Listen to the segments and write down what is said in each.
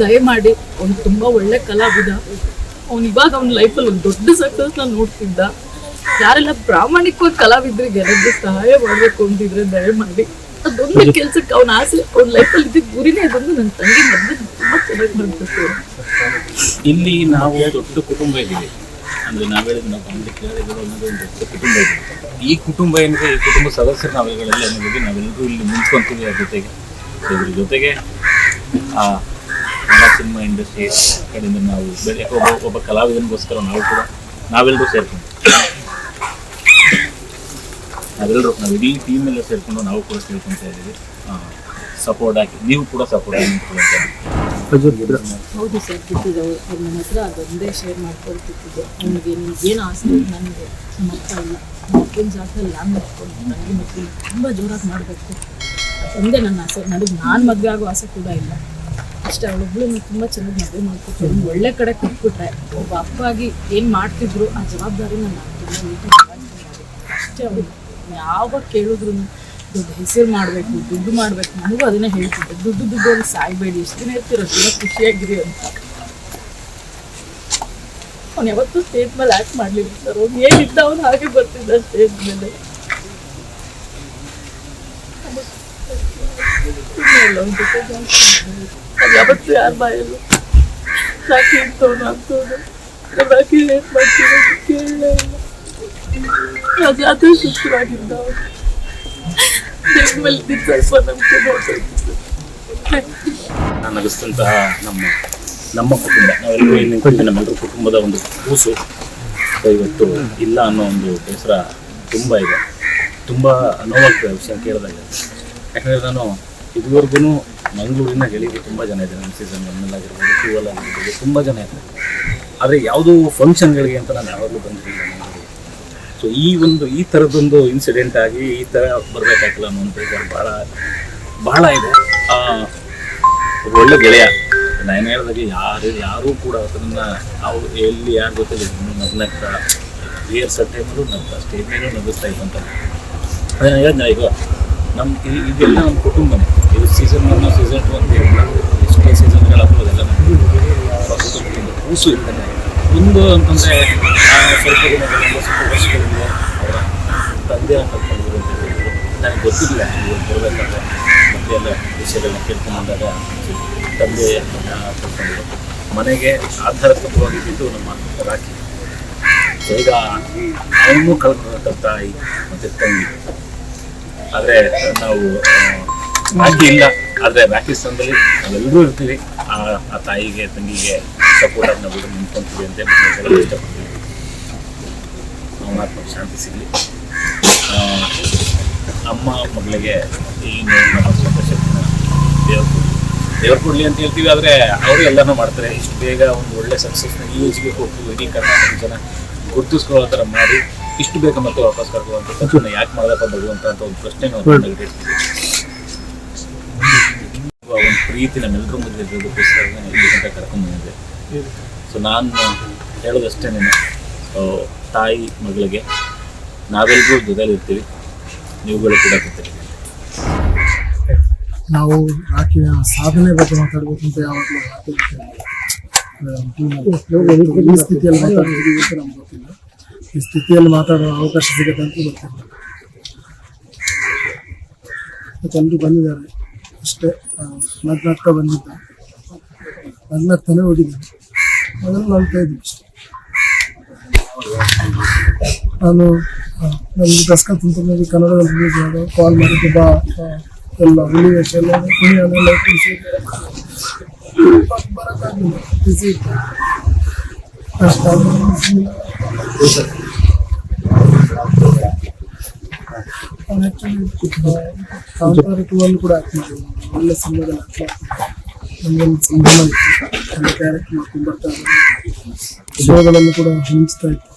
ದಯಮಾಡಿ ಅವ್ನು ತುಂಬ ಒಳ್ಳೆ ಕಲಾವಿದ. ಅವ್ನು ಇವಾಗ ಅವ್ನ ಲೈಫಲ್ಲಿ ಒಂದು ದೊಡ್ಡ ಸಕ್ಸಸ್ನ ನೋಡ್ತಿದ್ದ. ಯಾರೆಲ್ಲ ಪ್ರಾಮಾಣಿಕವಾಗಿ ಕಲಾವಿದರಿಗೆ ಎಲ್ಲರಿಗೂ ಸಹಾಯ ಮಾಡಬೇಕು ಅಂತಿದ್ರೆ ದಯಮಾಡಿ ಅದೊಂದು ಕೆಲ್ಸಕ್ಕೆ ಅವ್ನ ಆಸೆ, ಅವ್ನ ಲೈಫಲ್ಲಿ ಇದ್ದಿದ್ದ ಗುರಿನೇ ಅದೊಂದು. ನನ್ನ ತಂಗಿ ಮದುವೆ ತುಂಬ ಚೆನ್ನಾಗಿ ಮಾಡಬೇಕು. ಇಲ್ಲಿ ನಾವು ದೊಡ್ಡ ಕುಟುಂಬ ಇದ್ದೀವಿ ಅಂದರೆ ನಾವು ಹೇಳಿದ ನಾವು ಫ್ಯಾಮಿಲಿ ಕೇಳಿದ್ರು ಅನ್ನೋದು ಒಂದು ದೊಡ್ಡ ಕುಟುಂಬ ಇದೆ. ಈ ಕುಟುಂಬ ಏನಿದೆ, ಈ ಕುಟುಂಬ ಸದಸ್ಯರು ನಾವುಗಳೆಲ್ಲ ಅನ್ನೋದು ನಾವೆಲ್ಲರೂ ಇಲ್ಲಿ ನಿಂತ್ಕೊಂತೀವಿ. ಅದ್ರ ಇದ್ರ ಜೊತೆಗೆ ಕನ್ನಡ ಸಿನಿಮಾ ಇಂಡಸ್ಟ್ರಿ ಕಡೆಯಿಂದ ನಾವು ಒಬ್ಬ ಕಲಾವಿದನಿಗೋಸ್ಕರ ನಾವೆಲ್ಲರೂ ಸೇರ್ಕೊಂಡು ನಾವು ಇಡೀ ಟೀಮ್ ಎಲ್ಲ ಸೇರಿಕೊಂಡು ನಾವು ಕೂಡ ಸೇರ್ಕೊಳ್ತಾ ಇದ್ದೀವಿ. ಸಪೋರ್ಟ್ ಹಾಕಿ ನೀವು ಕೂಡ ಸಪೋರ್ಟ್ ಆಗಿ ಹೌದು ಸರ್, ಬಿಟ್ಟಿದ್ದು ಅವ್ರ ನನ್ನ ಹತ್ರ ಅದೊಂದೇ ಶೇರ್ ಮಾಡ್ಕೊಳ್ತಿದ್ದು. ನನಗೆ ನಿಮ್ಗೇನು ಆಸೆ ನನಗೆ ನಮ್ಮ ಅಪ್ಪ ಇಲ್ಲ, ಮಕ್ಕಳ ಜಾಗದಲ್ಲಿ ನಾನು ಮಾಡ್ಕೊಂಡು ನನಗೆ ಮಕ್ಕಳು ತುಂಬ ಜೋರಾಗಿ ಮಾಡಬೇಕು ಒಂದೇ ನನ್ನ ಆಸೆ. ನಾನು ಮದುವೆ ಆಗೋ ಆಸೆ ಕೂಡ ಇಲ್ಲ. ಅಷ್ಟೇ, ಅವಳೊಬ್ಳು ತುಂಬ ಚೆನ್ನಾಗಿ ಮದುವೆ ಮಾಡ್ಕೊಟ್ಟು ಒಂದು ಒಳ್ಳೆ ಕಡೆ ಕೊಟ್ಬಿಟ್ರೆ ಒಬ್ಬ ಅಪ್ಪ ಆಗಿ ಏನು ಮಾಡ್ತಿದ್ರು ಆ ಜವಾಬ್ದಾರಿ ನಾನು ಅಷ್ಟೇ. ಅವಳು ಯಾವಾಗ ಕೇಳಿದ್ರು ದೊಡ್ಡ ಹೆಸರು ಮಾಡಬೇಕು, ದುಡ್ಡು ಮಾಡಬೇಕು, ನನಗೂ ಅದನ್ನೇ ಹೇಳ್ತಿದ್ದೆ. ದುಡ್ಡು ಅಲ್ಲಿ ಸಾಯ್ಬೇಡಿ, ಎಷ್ಟು ದಿನ ಇರ್ತಿರೋ ತುಂಬ ಖುಷಿಯಾಗಿರಿ ಅಂತ. ಅವ್ನು ಯಾವತ್ತೂ ಸ್ಟೇಜ್ ಮೇಲೆ ಆ್ಯಕ್ಟ್ ಮಾಡಲಿಲ್ಲ ಸರ್. ಅವ್ನು ಏನಿದ್ದ ಅವನು ಹಾಗೆ ಬರ್ತಿದ್ದ ಸ್ಟೇಜ್ ಮೇಲೆ. ಅದು ಯಾವತ್ತೂ ಯಾರ ಬಾಯಲ್ಲೂ ಸಾಕಿ ಇಂಥವ್ನು ಅಂತವ್ನು ಬಾಕಿ ಏನು ಮಾಡ್ತೀವಿ ಕೇಳಲೇ ಇಲ್ಲ. ಅದೇ ಸುಖವಾಗಿದ್ದ ಅವನು. ನಗಿಸಿದಂತಹ ನಮ್ಮ ಕುಟುಂಬ, ನಾವೆಲ್ಲರೂ ಇಲ್ಲಿ ನಮ್ಮೆಲ್ಲರೂ ಕುಟುಂಬದ ಒಂದು ಕೂಸು ಇವತ್ತು ಇಲ್ಲ ಅನ್ನೋ ಒಂದು ಬೇಸರ ತುಂಬ ಇದೆ. ತುಂಬ ನೋವಾಗ್ತದೆ ವಿಷಯ ಕೇಳಿದಾಗ. ಯಾಕಂದರೆ ನಾನು ಇದುವರೆಗೂ ಮಂಗಳೂರಿನ ಗೆಳೆಗೆ ತುಂಬ ಜನ ಇದ್ದಾರೆ. ನಮ್ಮ ಸೀಸನ್ 1 ಆಗಿರ್ಬೋದು, 2 ಆಗಿರ್ಬೋದು, ತುಂಬ ಜನ ಇದ್ದಾರೆ. ಆದರೆ ಯಾವುದೋ ಫಂಕ್ಷನ್ಗಳಿಗೆ ಅಂತ ನಾನು ಯಾವಾಗಲೂ ಬಂದಿರಲಿಲ್ಲ ಮಂಗಳೂರಿಗೆ. ಸೊ ಈ ಥರದ್ದೊಂದು ಇನ್ಸಿಡೆಂಟ್ ಆಗಿ ಈ ಥರ ಬರಬೇಕಾಗಿಲ್ಲ ಅನ್ನೋಂಥ ಈಗ ಬಹಳ ಇದೆ. ಒಳ್ಳೆ ಗೆಳೆಯ, ನಾನು ಹೇಳಿದಾಗೆ ಯಾರೂ ಕೂಡ ಅದನ್ನು ನಾವು ಎಲ್ಲಿ ಯಾರ ಜೊತೆಲಿ ನಗ್ನಗ್ತಾ ರಿಹರ್ಸಲ್ ಟೈಮಲ್ಲೂ ನಗ್ತಾ ಸ್ಟೇಜ್ ಮೇಲೂ ನಗಿಸ್ತಾ ಇದ್ದಂತ. ಅದೇ ನಾನು ಹೇಳಿದ್ನ ಈಗ ಇದೆಲ್ಲ ನಮ್ಮ ಕುಟುಂಬನೇ. ಇದು ಸೀಸನ್ 1 ಸೀಸನ್ 2 ಅಂತ ಹೇಳಿಲ್ಲ, ಎಷ್ಟೇ ಸೀಸನ್ಗಳಾಗ್ಬೋದೆಲ್ಲ ನಮ್ಮ ಕುಟುಂಬದಿಂದ ಕೂಸು ಇರ್ತಾನೆ. ಒಂದು ಅಂತಂದರೆ ಸ್ವಲ್ಪ ವರ್ಷಗಳಿಂದ ಅವರ ತಂದೆ ಕಲ್ತ್ಕೊಂಡಿದ್ರು ಅಂತ ಹೇಳಿದ್ರು. ನನಗೆ ಗೊತ್ತಿಲ್ಲ ಬರಬೇಕಾದ್ರೆ ಮತ್ತೆ ಎಲ್ಲ ವಿಷಯಗಳನ್ನ ಕೇಳ್ಕೊಂಡಾಗ ತಂದೆ ಕಲ್ತ್ಕೊಂಡಿದ್ರು. ಮನೆಗೆ ಆಧಾರಭೂತವಾಗಿದ್ದು ನಮ್ಮ ರಾಖಿ. ಸೊ ಈಗ ಅವನು ಕಲ್ತ್ಕೊಂಡ ತಾಯಿ ಮತ್ತು ತಂಗಿ. ಆದರೆ ನಾವು ರಾಖಿ ಇಲ್ಲ, ಆದರೆ ರಾಖಿ ಸ್ಥಾನದಲ್ಲಿ ನಾವೆಲ್ಲರೂ ಇರ್ತೀವಿ. ಆ ತಾಯಿಗೆ ತಂಗಿಗೆ ಸಪೋರ್ಟಾಗಿ ನಾವು ನಿಂತ್ಕೊತೀವಿ ಅಂತ ಹೇಳಲು ಇಷ್ಟಪಡ್ತೀವಿ. ಅವನ ಆತ್ಮಕ್ಕೆ ಶಾಂತಿ ಸಿಗಲಿ. ಅಮ್ಮ ಮಗಳಿಗೆ ಈ ಶಕ್ತಿನ ದೇವ್ರು ಕೊಡಲಿ ಅಂತ ಹೇಳ್ತೀವಿ. ಆದರೆ ಅವರು ಎಲ್ಲನೂ ಮಾಡ್ತಾರೆ. ಇಷ್ಟು ಬೇಗ ಒಂದು ಒಳ್ಳೆ ಸಕ್ಸಸ್ನ ಈ ಏಜ್ಗೆ ಹೋಗ್ತೀವಿ, ಇಡೀ ಕರ್ನಾಟಕ ಜನ ಗುರುತಿಸ್ಕೊಳ್ಳೋ ಥರ ಮಾಡಿ ಇಷ್ಟು ಬೇಗ ಮತ್ತೆ ವಾಪಸ್ ಕರ್ಕೊಳ್ಳುವಂಥ ತಕ್ಷಣ ಯಾಕೆ ಮಾಡದಪ್ಪ ಭಗವಂತ ಅಂತ ಒಂದು ಪ್ರಶ್ನೆ ನಾವು ಇಡ್ತೀವಿ. ಒಂದು ಪ್ರೀತಿ ನಮ್ಮೆಲ್ಲರೂ ಮಧ್ಯೆ ಇರೋದಕ್ಕೋಸ್ಕರ ಇಲ್ಲಿ ಗಂಟೆ ಕರ್ಕೊಂಡ್ಬಂದಿದೆ. ಸೊ ನಾನು ಹೇಳೋದಷ್ಟೇನೆ, ತಾಯಿ ಮಗಳಿಗೆ ನಾವೆಲ್ಲರೂ ಜೊತೆಲಿರ್ತೀವಿ, ನೀವುಗಳು ಕೂಡ ಜೊತೆಲಿ. ನಾವು ರಾಖಿಯ ಸಾಧನೆ ಬಗ್ಗೆ ಮಾತಾಡಬೇಕಂತ ಯಾವಾಗಲೂ ಈ ಸ್ಥಿತಿಯಲ್ಲಿ ಮಾತಾಡೋದು ಅಂತ ನಮ್ಗೆ ಗೊತ್ತಿಲ್ಲ. ಈ ಸ್ಥಿತಿಯಲ್ಲಿ ಮಾತಾಡೋ ಅವಕಾಶ ಸಿಗುತ್ತೆ ಅಂತ ಗೊತ್ತಿಲ್ಲ. ಎಲ್ಲರೂ ಬಂದಿದ್ದಾರೆ ಅಷ್ಟೇ. ನಗ್ನಗ್ತಾ ಬಂದಿದ್ದ, ನಗ್ನಗ್ತಾನೆ ಹೋಗಿದ್ದೀನಿ. ಅದನ್ನು ನಗ್ತಾ ಇದ್ದೀನಿ ಅಷ್ಟೇ. ನಾನು ನನಗೆ ದಸ್ಕತ್ ಅಂತ ಕನ್ನಡದಲ್ಲಿ ರಿಲೀಸ್ ಮಾಡೋ ಕಾಲ್ ಮಾಡಿದ್ದು ಬಾ ಎಲ್ಲ ಹುಲಿವೇಶ ಎಲ್ಲ ಹುಲಿಯನ್ನೆಲ್ಲ ತಿಳಿಸಿ ಬರೋಕ್ಕಾಗಿಲ್ಲ, ಬಿಸಿ ಇತ್ತು ಅಷ್ಟು. ಆ್ಯಕ್ಚುಲಿ ಕಾಂತಾರ 2 ಕೂಡ ಆ್ಯಕ್ಟ್ ಮಾಡಿದ್ವಿ. ಒಳ್ಳೆ ಸಿನಿಮಾದಲ್ಲಿ ಆ್ಯಕ್ಟ್ ಮಾಡ್ತೀನಿ. ನಮಗೊಂದು ಸಂಭ್ರಮ ಇತ್ತು. ನನ್ನ ಕ್ಯಾರೆಕ್ಟ್ ಮಾಡ್ಕೊಂಡು ಬರ್ತಾ ಇದ್ದಾರೆ. ಶೋಗಳನ್ನು ಕೂಡ ಹಿಂಚ್ತಾ ಇತ್ತು.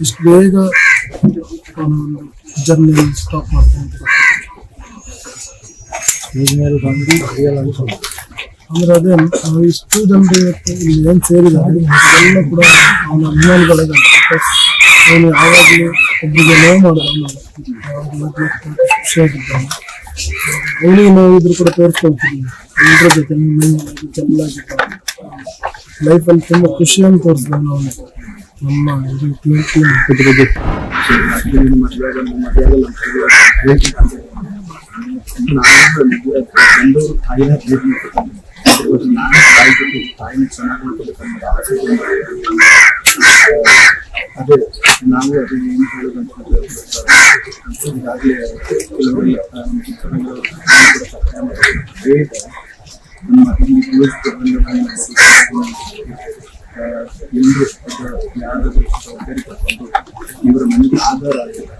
ಇಷ್ಟು ಬೇಗ ಒಂದು ಜರ್ನಿ ಸ್ಟಾಪ್ ಮಾಡ್ತೀನಿ ಅಂತ ಅಂದ್ರೆ ಅದೇ ನಾವು ಇಷ್ಟು ಜನರು ಇವತ್ತು ಇಲ್ಲಿ ಏನು ಸೇರಿದ್ದಾರೆ ಇದೆಲ್ಲ ಕೂಡ ಅವನ ಅಭಿಮಾನಿಗಳಿದ್ದಾರೆ. ಅವನು ಯಾವಾಗಲೂ ಒಬ್ಬರಿಗೆ ನೋವು ಮಾಡೋದು, ಅವನು ಯಾವಾಗಲೂ ಖುಷಿಯಾಗಿದ್ದಾನೆ. ಅವನಿಗೆ ನಾವು ಇದ್ರು ಕೂಡ ತೋರಿಸ್ಕೊಳ್ತೀವಿ ಎಲ್ಲರ ಜೊತೆ ಎಲ್ಲ ಲೈಫಲ್ಲಿ ತುಂಬ ಖುಷಿಯನ್ನು ತೋರಿಸಿದ ನಾವು ನಮ್ಮ ಇದು ಅದೇ ನಾವು ಅದು ಏನು ಹೇಳೋದಂತಂದ್ರೆ ಈಗಾಗಲೇ ಕೆಲವರೆಲ್ಲ ಹೇಳಿದ್ದಾರೆ ನಮ್ಮ ಇಲ್ಲಿ ಎಲ್ಲರೂ ಯಾರಾದರೂ ಜವಾಬ್ದಾರಿ ತಗೊಂಡು ಇವರ ಮನೆಗೆ ಆಧಾರ ಆಗಿದೆ.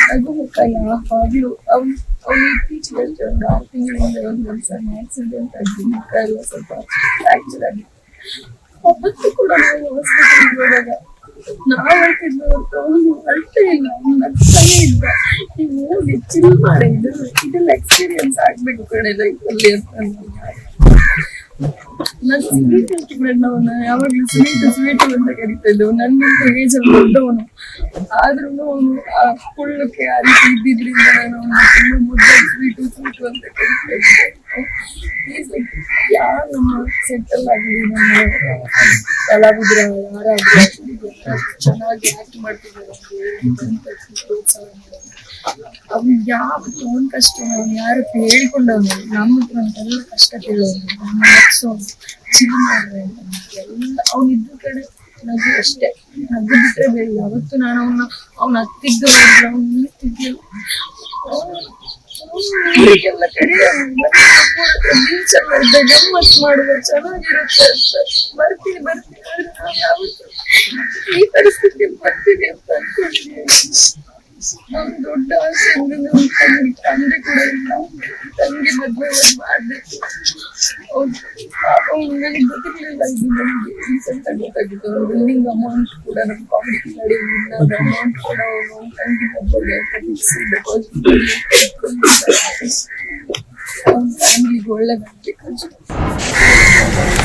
ನಗುಮುಖ ಯಾವಾಗಲೂ ಅವ್ನು ಇತ್ತೀಚೆಗೆ ಒಂದು 6 ತಿಂಗಳಿಂದ ಒಂದು ಸಣ್ಣ ಆಕ್ಸಿಡೆಂಟ್ ಆಗಿ ಮುಖ ಎಲ್ಲ ಸ್ವಲ್ಪ ಫ್ರಾಕ್ಚರ್ ಆಗಿ ಅವತ್ತು ಕೂಡ ನಾವು ಹಾಸ್ಪಿಟಲ್ಗೆ ಹೋದಾಗ ನಾವು ಅಳ್ತಿದ್ವಿ ಹೊರತು ಅವನು ಅಳ್ತಾ ಇಲ್ಲ, ಅವ್ನು ನಗ್ತಾನೆ ಇದ್ದ. ನೀವು ಹೆಚ್ಚಿನ ಮಾಡಿ ಇದೆಲ್ಲ ಎಕ್ಸ್ಪೀರಿಯನ್ಸ್ ಆಗ್ಬೇಕು ಕಡೆ ಲೈಫಲ್ಲಿ ಅಂತ ನಾನು ಸ್ವೀಟ್ ಇಷ್ಟಪಡೋಣ, ಯಾವಾಗಲೂ ಸ್ವೀಟ್ ಅಂತ ಕರಿತಾ ಇದ್ದವು. ನನ್ನಿಂತ ಏಜಲ್ಲಿ ದೊಡ್ಡವನು ಆದ್ರೂ ಅವನು ಆ ಕುಳ್ಳಕ್ಕೆ ಆ ರೀತಿ ಇದ್ದಿದ್ರಿಂದ ನಾನು ಅವನು ತುಂಬ ಮುದ್ದಾಗಿ ಸ್ವೀಟು ಅಂತ ಕರಿತಾ ಇದ್ದೆ. ಯಾರು ನಮ್ಮ ಸೆಟ್ಟಲ್ ಆಗಲಿ ನಮ್ಮ ಕಲಾವಿದ್ರ ಯಾರಾದ್ರೂ ಚೆನ್ನಾಗಿ ಆಕ್ಟ್ ಮಾಡ್ತಿದ್ದಾರೆ ಪ್ರೋತ್ಸಾಹ ಮಾಡೋದು. ಅವ್ನು ಯಾವತ್ತು ಅವನ ಕಷ್ಟ ಅವ್ನು ಯಾರ ಹತ್ರ ಹೇಳ್ಕೊಂಡವನು, ನಮ್ಮ ಹತ್ರ ಅಂತೆಲ್ಲ ಕಷ್ಟ ಕೇಳೋನು, ನಮ್ಮ ನಗ್ಸೋನು, ಚಿಲ್ ಮಾಡುವ ಎಲ್ಲ ಅವ್ನು ಇದ್ರ ಕಡೆ ನಗು ಅಷ್ಟೇ. ನಗು ಬಿಟ್ರೆ ಬೇಡ. ಯಾವತ್ತು ನಾನು ಅವ್ನ ಹತ್ತಿದ್ದು ಅವ್ನು ನಿಲ್ತಿದ್ದಿಲ್ಲ. ಎಲ್ಲ ಕಡೆ ಬೀಚಲ್ಲಿ ಗಮ್ಮತ್ ಮಾಡುವ ಚೆನ್ನಾಗಿರುತ್ತೆ ಅಂತ ಬರ್ತೀನಿ ಆದ್ರೆ ನಾವು ಯಾವತ್ತು ಈ ಪರಿಸ್ಥಿತಿ ಬರ್ತೀನಿ ಅಂತ ಅನ್ಕೊಂಡಿದ್ದೀವಿ. ನಮ್ ದೊಡ್ಡ ಆಸೆ ಅಂದ್ರೆ ನಮ್ ತಂದೆ ಕೂಡ ಇಲ್ಲ, ತಂಗಿ ಮದ್ವೆ ಮಾಡ್ಬೇಕು. ಅವ್ನು ನನಗೆ ಗೊತ್ತಿರ್ಲಿಲ್ಲ, ಇದು ನಮ್ಗೆ ರೀಸೆಂಟ್ ಆಗಿ ಗೊತ್ತಾಗಿತ್ತು. ಬಿಲ್ಡಿಂಗ್ ಅಮೌಂಟ್ ಕೂಡ ನಮ್ ಕಾಮಿಡಿ ನಡೆಯುವುದಿಲ್ಲ, ಅಮೌಂಟ್ ಕೂಡ ಅವ್ನು ತಂಗಿ ಮದ್ವೆಗೆ ಡೆಪಾಸಿಟ್ ಅವ್ನ ಫ್ಯಾಮಿಲಿಗೆ ಒಳ್ಳೆದಾಗ್ಬೇಕು.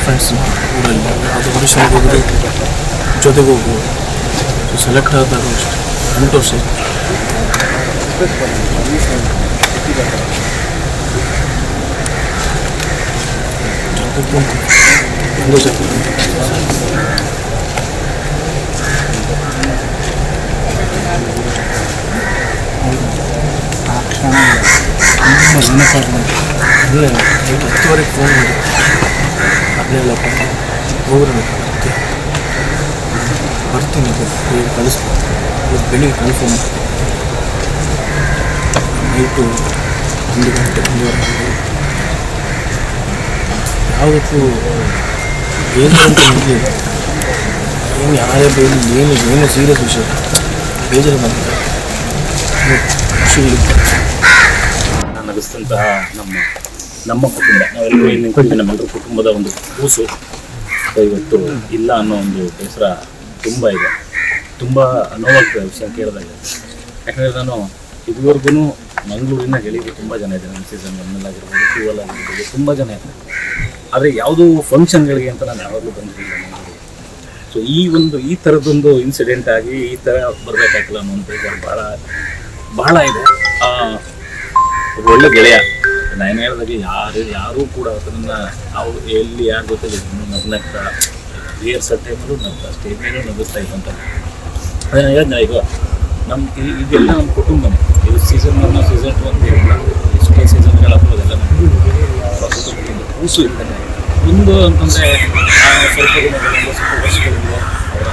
ಫ್ರೆಂಡ್ಸ್ ಊರಲ್ಲಿ ಅದು ಆಡಿಷನ್ಗೆ ಹೋದರೆ ಜೊತೆಗೆ ಹೋಗ್ಬೋದು. ಸೆಲೆಕ್ಟ್ ಆದಾಗ ಅಷ್ಟೇ ಸಂತೋಷ. ಅಲ್ಲೇ 10:00ವರೆಗೆ ಫೋನ್ ಮಾಡಿ ಅಲ್ಲೆಲ್ಲಪ್ಪ ಹೋಗ್ರೆ ಬರ್ತೀನಿ ಕಳಿಸ್ಬೋದು. ಬೆಳಿಗ್ಗೆ ಕನ್ಫರ್ಮ್ ನೈಟು 1 ಗಂಟೆ 1:30 ಯಾವುದಕ್ಕೂ ಬೇಜಾರು ಅಂತ ನಿಂತಿಲ್ಲ. ಏನು ಯಾರೇ ಬೇರೆ ಏನು ಸೀರಿಯಸ್ ವಿಷಯ ಬೇಜಾರು ಬಂದಿದೆ. ಖುಷಿ ನಗಿಸಿದಂತಹ ನಮ್ಮ ಕುಟುಂಬ, ನಾವೆಲ್ಲರೂ ಏನು ನಿಂತ್ಕೊಂಡ್ವಿ, ನಮ್ಮೆಲ್ಲರೂ ಕುಟುಂಬದ ಒಂದು ಕೂಸು ಇವತ್ತು ಇಲ್ಲ ಅನ್ನೋ ಒಂದು ಬೇಸರ ತುಂಬ ಇದೆ. ತುಂಬ ನೋವಾಗ್ತದೆ ವಿಷಯ ಕೇಳಿದಾಗ. ಯಾಕಂದರೆ ನಾನು ಇದುವರೆಗೂ ಮಂಗಳೂರಿನ ಗೆಳೆಯರು ತುಂಬ ಜನ ಇದ್ದಾರೆ. ನಮ್ಮ ಸೀಸನ್ 1 ಆಗಿರ್ಬೋದು, 2 ಆಗಿರ್ಬೋದು, ತುಂಬ ಜನ ಇದ್ದಾರೆ. ಆದರೆ ಯಾವುದೂ ಫಂಕ್ಷನ್ಗಳಿಗೆ ಅಂತ ನಾನು ಯಾವಾಗಲೂ ಬಂದಿರಲಿಲ್ಲ ಮಂಗಳೂರು. ಸೊ ಈ ಥರದ್ದೊಂದು ಇನ್ಸಿಡೆಂಟ್ ಆಗಿ ಈ ಥರ ಬರಬೇಕಾಗಿಲ್ಲ ಅನ್ನೋ ಒಂದು ಬೇಜಾರು ಭಾಳ ಇದೆ. ಒಳ್ಳೆ ಗೆಳೆಯ, ನಾನು ಹೇಳಿದಾಗೆ ಯಾರೂ ಕೂಡ ಅದನ್ನು ಅವ್ರು ಎಲ್ಲಿ ಯಾರ ಜೊತೆಗೆ ನಗ್ನಗ್ತಾ ರಿಹರ್ಸಲ್ ಟೈಮಲ್ಲೂ ನಗ್ತಾ ಸ್ಟೇಜ್ ಮೇಲೂ ನಗಿಸ್ತಾ ಇದ್ದಂತ. ಅದೇ ನಾನು ಹೇಳಿದ್ನ ಈಗ ಇದೆಲ್ಲ ನಮ್ಮ ಕುಟುಂಬನೇ. ಇದು ಸೀಸನ್ 1 ಸೀಸನ್ 2 ಅಂತ ಹೇಳಿಲ್ಲ, ಎಷ್ಟೇ ಸೀಸನ್ಗಳಾಗ್ಬೋದೆಲ್ಲ ನಮ್ಮ ಕುಟುಂಬ ಕೂಸು ಇರ್ತಾನೆ. ಒಂದು ಅಂತಂದರೆ ಸ್ವಲ್ಪ ವರ್ಷಗಳಿಂದ ಅವರ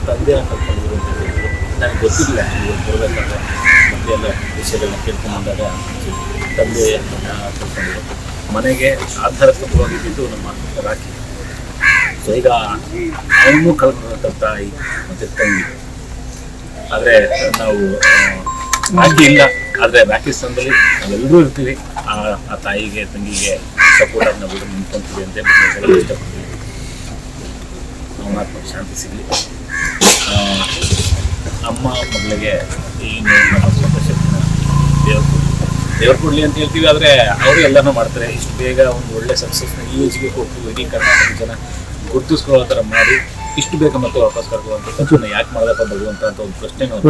ತಂದೆಯನ್ನು ಕಲ್ತ್ಕೊಂಡಿದ್ರು ಅಂತ ಹೇಳಿದ್ರು. ನನಗೆ ಗೊತ್ತಿರಲಿಲ್ಲ ಬರಬೇಕಾದ್ರೆ ಮತ್ತೆ ಎಲ್ಲ ವಿಷಯಗಳನ್ನ ಕೇಳ್ಕೊಂಡಾಗ ತಂದೆ ಕಲ್ತ್ಕೊಂಡಿದ್ರು. ಮನೆಗೆ ಆಧಾರತ್ಮಕವಾಗಿದ್ದು ನಮ್ಮ ರಾಖಿ. ಸೊ ಈಗ ಅವನು ಕಲ್ತ್ಕೊಂಡಂಥ ತಾಯಿ ಮತ್ತು ತಂಗಿ. ಆದರೆ ನಾವು ರಾಖಿ ಇಲ್ಲ, ಆದರೆ ರಾಖಿ ಸ್ಥಾನದಲ್ಲಿ ನಾವೆಲ್ಲರೂ ಇರ್ತೀವಿ. ಆ ತಾಯಿಗೆ ತಂಗಿಗೆ ಸಪೋರ್ಟಾಗಿ ನಾವು ನಿಂತ್ಕೊಂತೀವಿ ಅಂತ ಇಷ್ಟಪಡ್ತೀವಿ. ನಮ್ಮ ಆತ್ಮಕ್ಕೆ ಶಾಂತಿ ಸಿಗಲಿ. ಅಮ್ಮ ಮಗಳಿಗೆ ಏನು ನಮ್ಮ ಸಂತೋಷನ ದೇವ್ರು ಕೊಡಲಿ ಅಂತ ಹೇಳ್ತೀವಿ. ಆದರೆ ಅವರು ಎಲ್ಲನೂ ಮಾಡ್ತಾರೆ. ಇಷ್ಟು ಬೇಗ ಒಂದು ಒಳ್ಳೆ ಸಕ್ಸಸ್ನ ಈ ಏಜ್ಗೆ ಕೊಟ್ಟು ಇಡೀ ಕರ್ನಾಟಕ ಜನ ಗುರುತಿಸ್ಕೊಳ್ಳೋ ಥರ ಮಾಡಿ ಇಷ್ಟು ಬೇಗ ಮತ್ತೆ ವಾಪಸ್ ಕರ್ಕೊಂಡು ತಕ್ಷಣ ಯಾಕೆ ಮಾಡದಪ್ಪ ಭಗವಂತ ಅಂತ ಒಂದು ಪ್ರಶ್ನೆ ನಾವು